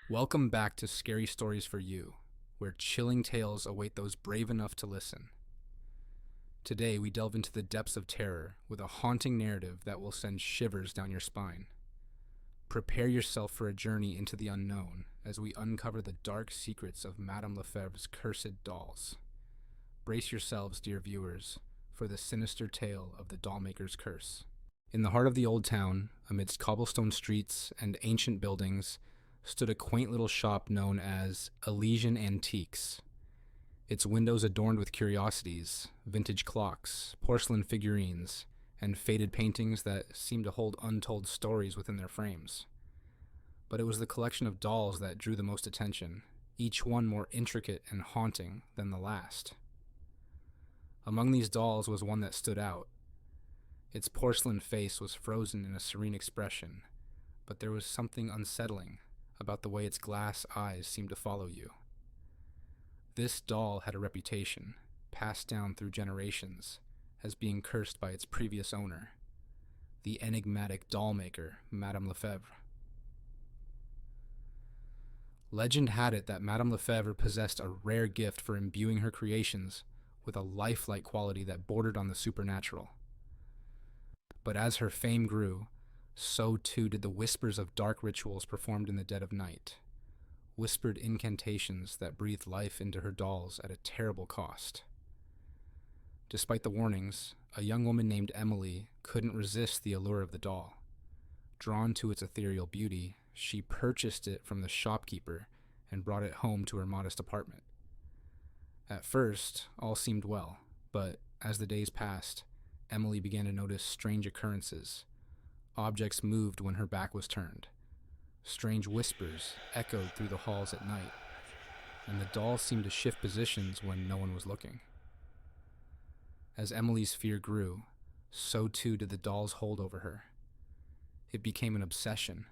Welcome back to Scary Stories for You, where chilling tales await those brave enough to listen. Today, we delve into the depths of terror with a haunting narrative that will send shivers down your spine. Prepare yourself for a journey into the unknown as we uncover the dark secrets of Madame Lefebvre's cursed dolls. Brace yourselves, dear viewers, for the sinister tale of the Dollmaker's curse. In the heart of the old town, amidst cobblestone streets and ancient buildings, stood a quaint little shop known as Elysian Antiques. Its windows adorned with curiosities, vintage clocks, porcelain figurines, and faded paintings that seemed to hold untold stories within their frames. But it was the collection of dolls that drew the most attention, each one more intricate and haunting than the last. Among these dolls was one that stood out. Its porcelain face was frozen in a serene expression, but there was something unsettling about the way its glass eyes seemed to follow you. This doll had a reputation, passed down through generations, as being cursed by its previous owner, the enigmatic dollmaker, Madame Lefebvre. Legend had it that Madame Lefebvre possessed a rare gift for imbuing her creations with a lifelike quality that bordered on the supernatural. But as her fame grew, so too did the whispers of dark rituals performed in the dead of night, whispered incantations that breathed life into her dolls at a terrible cost. Despite the warnings, a young woman named Emily couldn't resist the allure of the doll. Drawn to its ethereal beauty, she purchased it from the shopkeeper and brought it home to her modest apartment. At first, all seemed well, but as the days passed, Emily began to notice strange occurrences. Objects moved when her back was turned. Strange whispers echoed through the halls at night, and the doll seemed to shift positions when no one was looking. As Emily's fear grew, so too did the doll's hold over her. It became an obsession,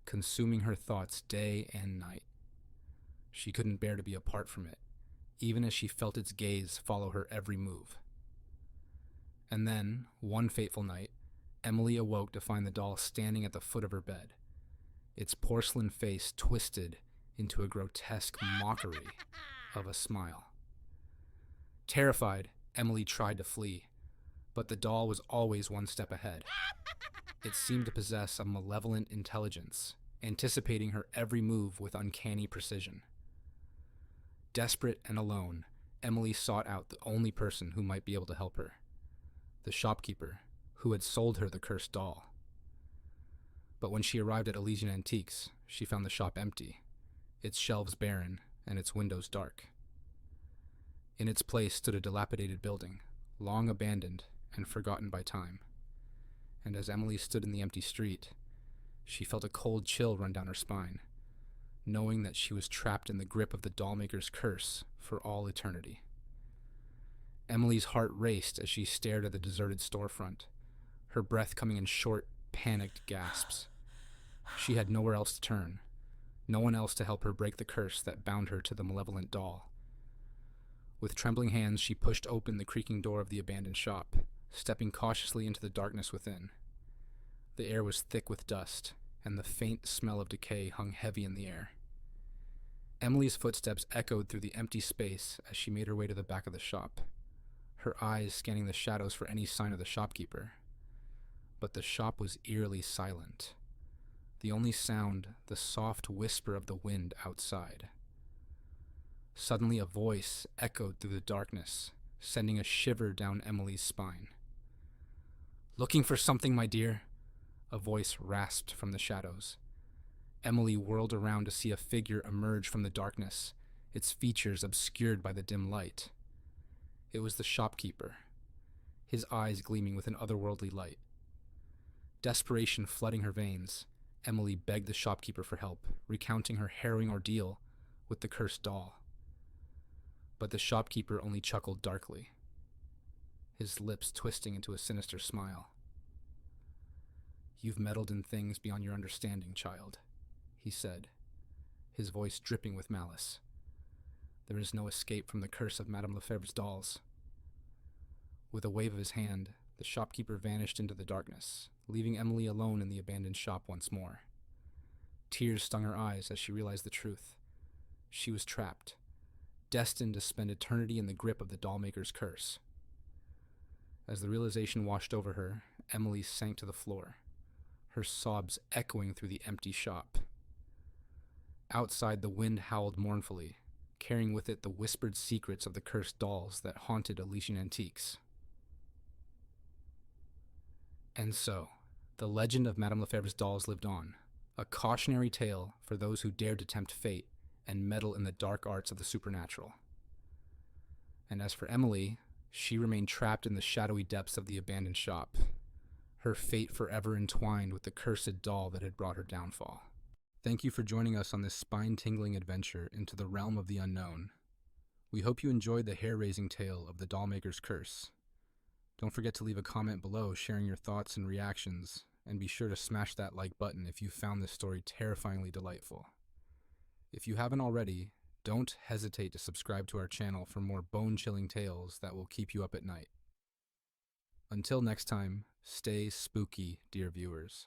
consuming her thoughts day and night. She couldn't bear to be apart from it, even as she felt its gaze follow her every move. And then, one fateful night, Emily awoke to find the doll standing at the foot of her bed, its porcelain face twisted into a grotesque mockery of a smile. Terrified, Emily tried to flee, but the doll was always one step ahead. It seemed to possess a malevolent intelligence, anticipating her every move with uncanny precision. Desperate and alone, Emily sought out the only person who might be able to help her, the shopkeeper who had sold her the cursed doll. But when she arrived at Elysian Antiques, she found the shop empty, its shelves barren, and its windows dark. In its place stood a dilapidated building, long abandoned and forgotten by time. And as Emily stood in the empty street, she felt a cold chill run down her spine, knowing that she was trapped in the grip of the dollmaker's curse for all eternity. Emily's heart raced as she stared at the deserted storefront, her breath coming in short, panicked gasps. She had nowhere else to turn, no one else to help her break the curse that bound her to the malevolent doll. With trembling hands, she pushed open the creaking door of the abandoned shop, stepping cautiously into the darkness within. The air was thick with dust, and the faint smell of decay hung heavy in the air. Emily's footsteps echoed through the empty space as she made her way to the back of the shop, her eyes scanning the shadows for any sign of the shopkeeper. But the shop was eerily silent. The only sound, the soft whisper of the wind outside. Suddenly a voice echoed through the darkness, sending a shiver down Emily's spine. "Looking for something, my dear?" A voice rasped from the shadows. Emily whirled around to see a figure emerge from the darkness, its features obscured by the dim light. It was the shopkeeper, his eyes gleaming with an otherworldly light. Desperation flooding her veins, Emily begged the shopkeeper for help, recounting her harrowing ordeal with the cursed doll. But the shopkeeper only chuckled darkly, his lips twisting into a sinister smile. "You've meddled in things beyond your understanding, child," he said, his voice dripping with malice. "There is no escape from the curse of Madame Lefebvre's dolls." With a wave of his hand, the shopkeeper vanished into the darkness, leaving Emily alone in the abandoned shop once more. Tears stung her eyes as she realized the truth. She was trapped, destined to spend eternity in the grip of the Dollmaker's curse. As the realization washed over her, Emily sank to the floor, her sobs echoing through the empty shop. Outside, the wind howled mournfully, carrying with it the whispered secrets of the cursed dolls that haunted Elysian Antiques. And so, the legend of Madame Lefebvre's dolls lived on, a cautionary tale for those who dared to tempt fate and meddle in the dark arts of the supernatural. And as for Emily, she remained trapped in the shadowy depths of the abandoned shop, her fate forever entwined with the cursed doll that had brought her downfall. Thank you for joining us on this spine-tingling adventure into the realm of the unknown. We hope you enjoyed the hair-raising tale of the Dollmaker's curse. Don't forget to leave a comment below sharing your thoughts and reactions, and be sure to smash that like button if you found this story terrifyingly delightful. If you haven't already, don't hesitate to subscribe to our channel for more bone-chilling tales that will keep you up at night. Until next time, stay spooky, dear viewers.